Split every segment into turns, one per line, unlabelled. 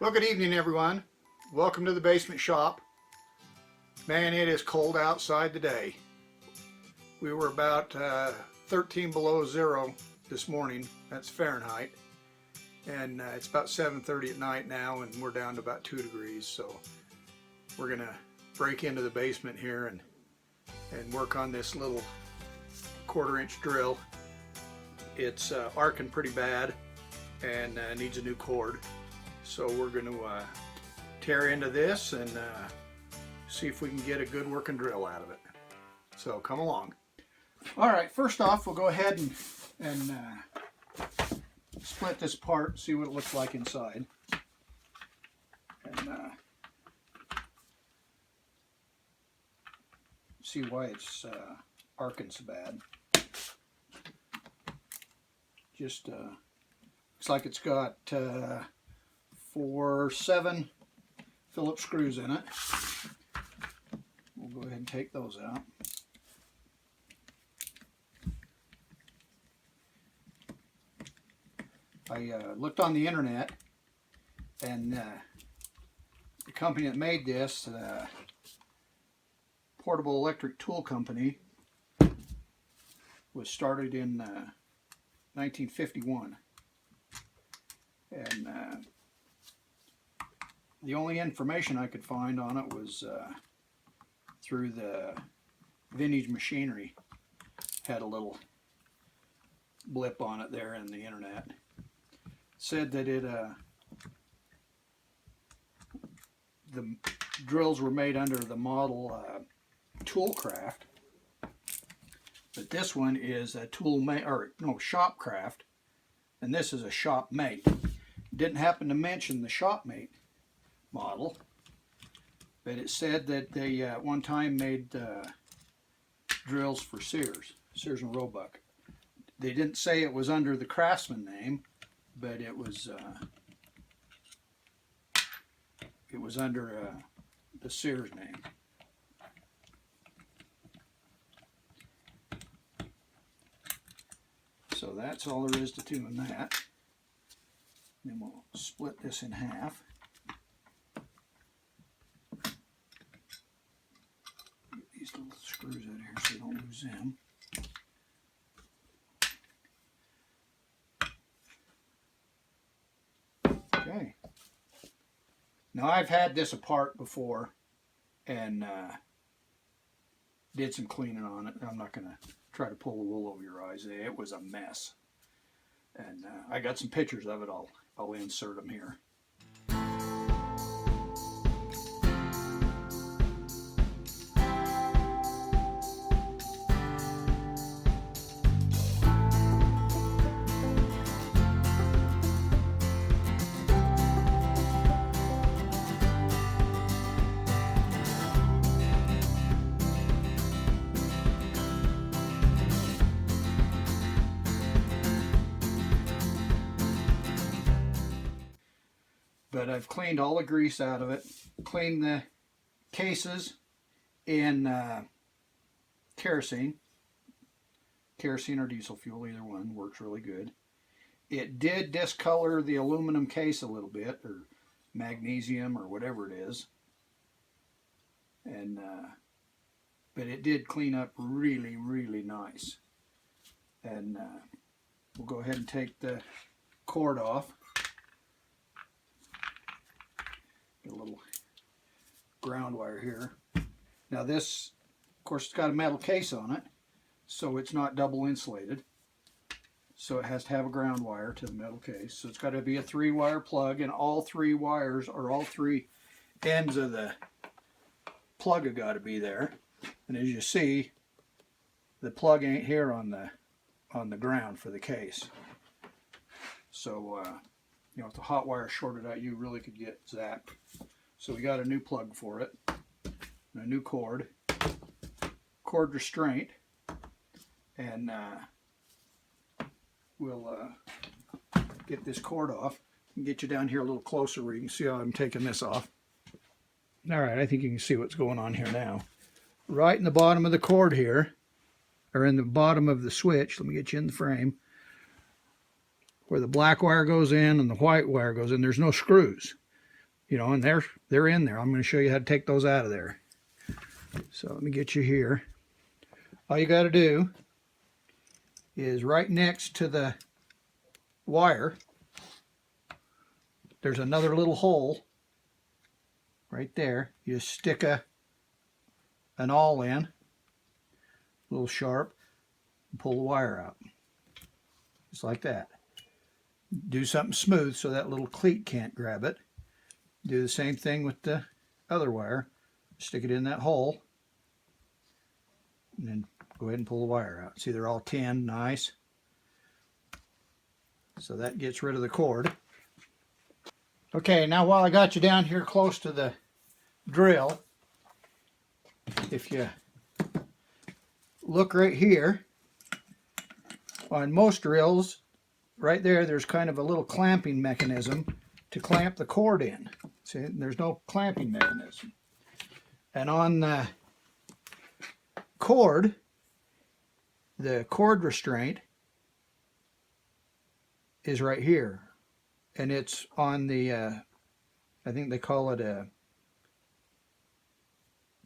Well, good evening, everyone. Welcome to the basement shop. Man, it is cold outside today. We were about 13 below zero this morning. That's Fahrenheit. And it's about 7:30 at night now, and we're down to about 2 degrees. So we're going to break into the basement here and work on this little 1/4 inch drill. It's arcing pretty bad and needs a new cord. So we're going to tear into this and see if we can get a good working drill out of it. So come along. All right, first off, we'll go ahead and split this apart, see what it looks like inside. And see why it's arcing so bad. Just looks like it's got 7 Phillips screws in it. We'll go ahead and take those out. I looked on the internet, and the company that made this, Portable Electric Tool Company, was started in 1951. And the only information I could find on it was through the Vintage Machinery. Had a little blip on it there in the internet. Said that the drills were made under the model Toolcraft, but this one is a Shopcraft, and this is a Shopmate. Didn't happen to mention the Shopmate model, but it said that they one time made drills for Sears and Roebuck. They didn't say it was under the Craftsman name, but it was under the Sears name. So that's all there is to doing that. Then we'll split this in half. Get these little screws out of here so you don't lose them. Okay. Now I've had this apart before and did some cleaning on it. I'm not going to try to pull the wool over your eyes. It was a mess. And I got some pictures of it. I'll insert them here. But I've cleaned all the grease out of it, cleaned the cases in kerosene or diesel fuel, either one works really good. It did discolor the aluminum case a little bit, or magnesium or whatever it is, and but it did clean up really, really nice. And we'll go ahead and take the cord off. Get a little ground wire here. Now this, of course, it's got a metal case on it, so it's not double insulated. So it has to have a ground wire to the metal case. So it's got to be a 3-wire plug, and all 3 wires, or all 3 ends of the plug have got to be there. And as you see, the plug ain't here on the ground for the case. So you know, if the hot wire shorted out, you really could get zapped. So we got a new plug for it, and a new cord restraint, and we'll get this cord off and get you down here a little closer where you can see how I'm taking this off. All right, I think you can see what's going on here now. Right in the bottom of the cord here, or in the bottom of the switch, let me get you in the frame, where the black wire goes in and the white wire goes in, there's no screws. you know, and they're in there. I'm going to show you how to take those out of there. So let me get you here. All you got to do is right next to the wire, there's another little hole right there. You just stick an awl in, a little sharp, and pull the wire out. Just like that. Do something smooth so that little cleat can't grab it. Do the same thing with the other wire. Stick it in that hole, and then go ahead and pull the wire out. See, they're all tinned, nice. So that gets rid of the cord. Okay, now while I got you down here close to the drill, if you look right here, on most drills, right there, there's kind of a little clamping mechanism to clamp the cord in. See, there's no clamping mechanism. And on the cord restraint is right here. And it's on the, I think they call it a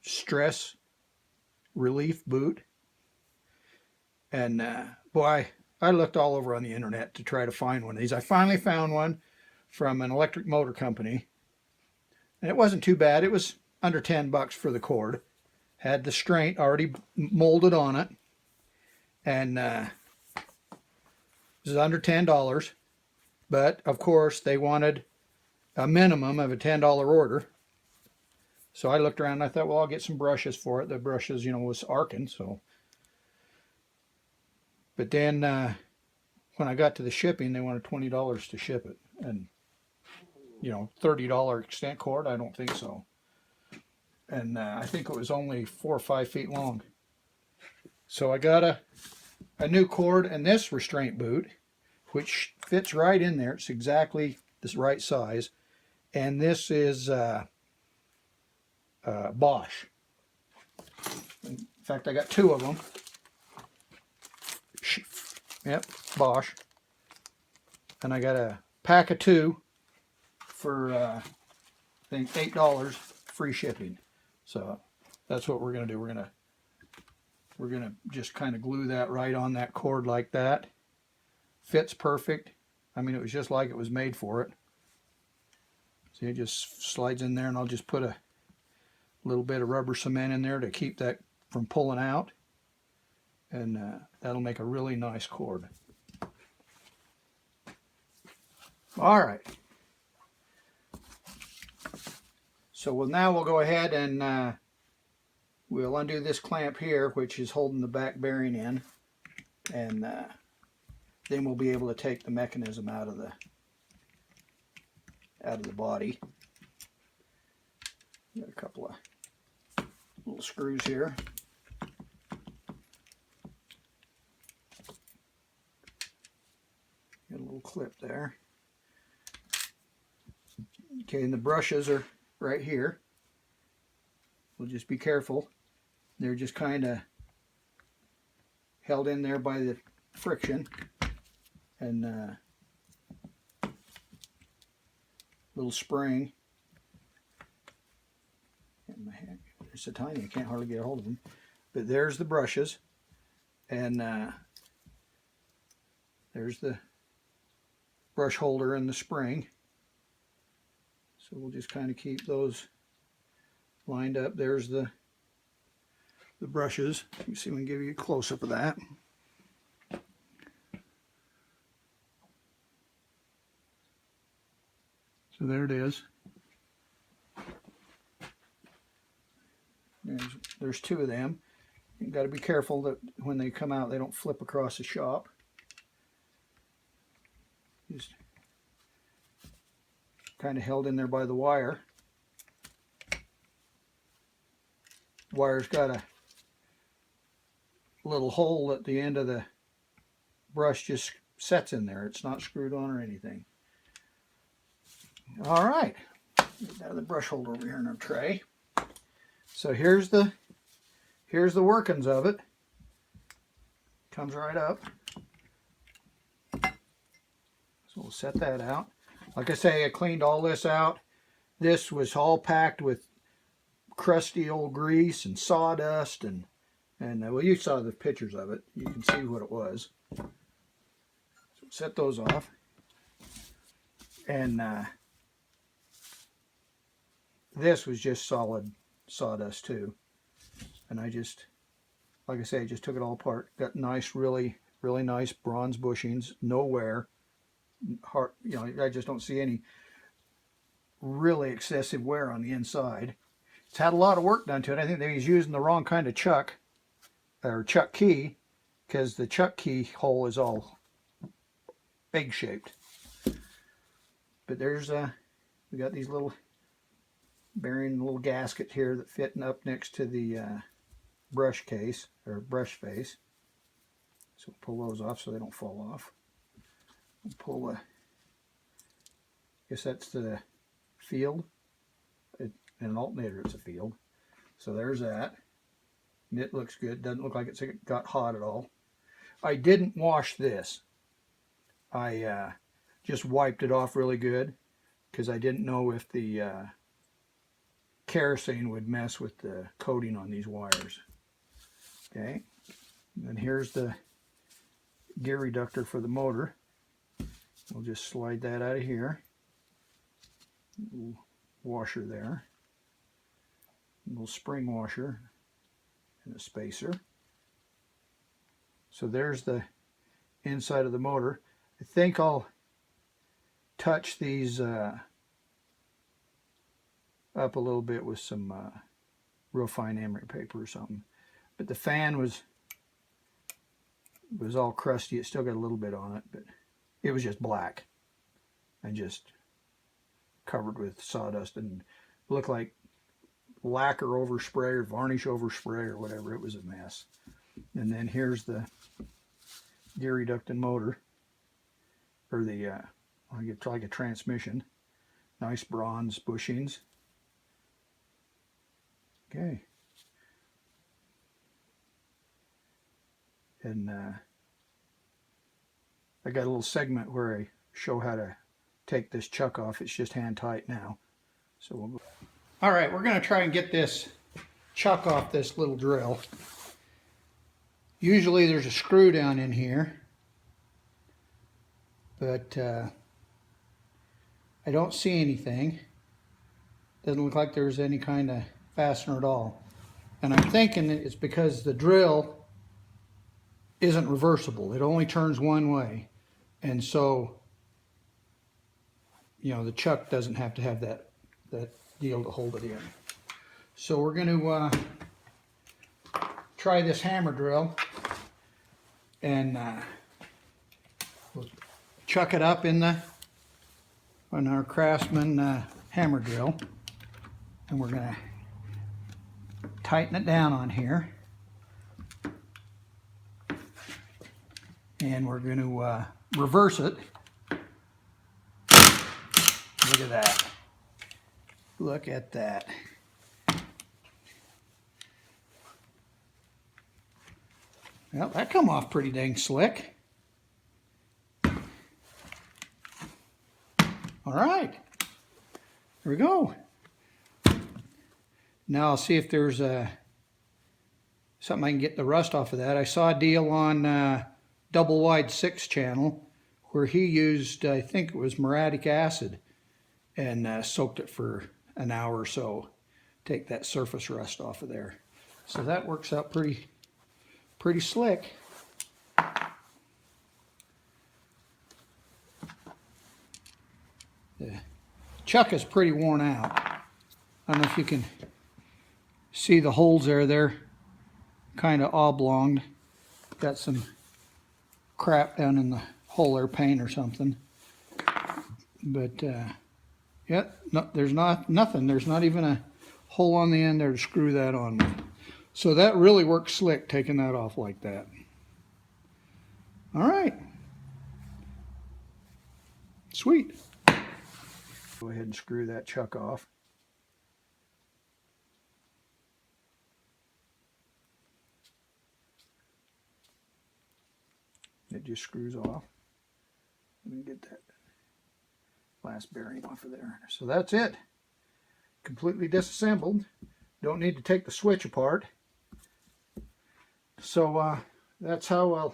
stress relief boot. And boy, I looked all over on the internet to try to find one of these. I finally found one from an electric motor company. And it wasn't too bad. It was under $10 for the cord. Had the straint already molded on it. And this is under $10. But, of course, they wanted a minimum of a $10 order. So I looked around and I thought, well, I'll get some brushes for it. The brushes, you know, was arcing, so. But then when I got to the shipping, they wanted $20 to ship it. And, you know, $30 extent cord, I don't think so. And I think it was only 4 or 5 feet long. So I got a new cord and this restraint boot, which fits right in there. It's exactly the right size. And this is Bosch. In fact, I got 2 of them. Yep, Bosch. And I got a pack of 2 for, I think, $8 free shipping. So that's what we're going to do. We're going to just kind of glue that right on that cord like that. Fits perfect. I mean, it was just like it was made for it. See, it just slides in there, and I'll just put a little bit of rubber cement in there to keep that from pulling out. And that'll make a really nice cord. All right. So now we'll go ahead and we'll undo this clamp here, which is holding the back bearing in. And then we'll be able to take the mechanism out of the body. Got a couple of little screws here. Got a little clip there. Okay, and the brushes are right here. We'll just be careful. They're just kind of held in there by the friction. And little spring. And my hand, they're so tiny I can't hardly get a hold of them. But there's the brushes. And there's the brush holder and the spring. So we'll just kind of keep those lined up. There's the brushes. You see, we can give you a close-up of that. So there it is. There's 2 of them. You've got to be careful that when they come out, they don't flip across the shop. Just kind of held in there by the wire. The wire's got a little hole at the end of the brush, just sets in there. It's not screwed on or anything. All right, get the brush holder over here in our tray. So here's the workings of it. Comes right up. So we'll set that out. Like I say, I cleaned all this out This was all packed with crusty old grease and sawdust and well, you saw the pictures of it. You can see what it was. So set those off. And this was just solid sawdust too. And I just, like I say, I just took it all apart. Got nice, really nice bronze bushings. No wear. Hard, you know, I just don't see any really excessive wear on the inside. It's had a lot of work done to it. I think they was using the wrong kind of chuck, or chuck key, because the chuck key hole is all egg shaped. But there's we got these little bearing little gasket here that fitting up next to the brush case or brush face. So we'll pull those off so they don't fall off. We'll pull I guess that's the field. In an alternator it's a field. So there's that. And it looks good. Doesn't look like it's got hot at all. I didn't wash this. I just wiped it off really good because I didn't know if the kerosene would mess with the coating on these wires. Okay, and here's the gear reductor for the motor. We'll just slide that out of here. Little washer there. A little spring washer and a spacer. So there's the inside of the motor. I think I'll touch these up a little bit with some real fine emery paper or something. But the fan was all crusty. It still got a little bit on it, but it was just black and just covered with sawdust and looked like lacquer overspray or varnish overspray or whatever. It was a mess. And then here's the gear reducting motor, or the I get like a transmission. Nice bronze bushings. Okay. And I got a little segment where I show how to take this chuck off. It's just hand tight now. So we'll go. All right, we're going to try and get this chuck off this little drill. Usually there's a screw down in here, but I don't see anything. Doesn't look like there's any kind of fastener at all. And I'm thinking it's because the drill isn't reversible. It only turns one way. And so, you know, the chuck doesn't have to have that deal to hold it in. So we're going to try this hammer drill and we'll chuck it up on our Craftsman hammer drill, and we're going to tighten it down on here, and we're going to reverse it. Look at that. Look at that. Well, that come off pretty dang slick. All right. There we go. Now I'll see if there's something I can get the rust off of that. I saw a deal on Double Wide 6 channel where he used, I think it was muriatic acid, and soaked it for an hour or so. Take that surface rust off of there. So that works out pretty slick. The chuck is pretty worn out. I don't know if you can see the holes there. They're kind of oblonged. Got some crap down in the hole there, paint or something. But yeah, no, there's nothing. There's not even a hole on the end there to screw that on with. So that really works slick, taking that off like that. All right. Sweet. Go ahead and screw that chuck off. It just screws off. Let me get that last bearing off of there. So that's it. completely disassembled. Don't need to take the switch apart. So that's how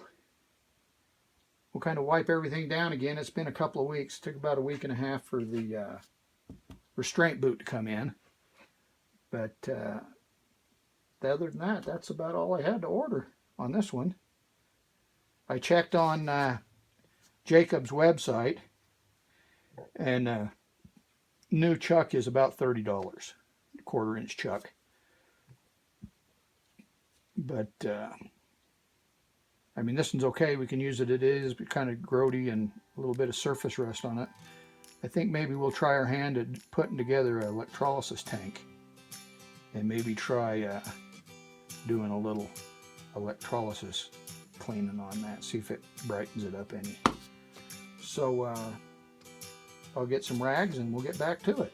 we'll kind of wipe everything down again. It's been a couple of weeks. It took about a week and a half for the restraint boot to come in. But other than that, that's about all I had to order on this one. I checked on Jacob's website, and new chuck is about $30, quarter-inch chuck. But I mean, this one's okay. We can use it. It is kind of grody and a little bit of surface rust on it. I think maybe we'll try our hand at putting together an electrolysis tank, and maybe try doing a little electrolysis cleaning on that, see if it brightens it up any. So I'll get some rags and we'll get back to it.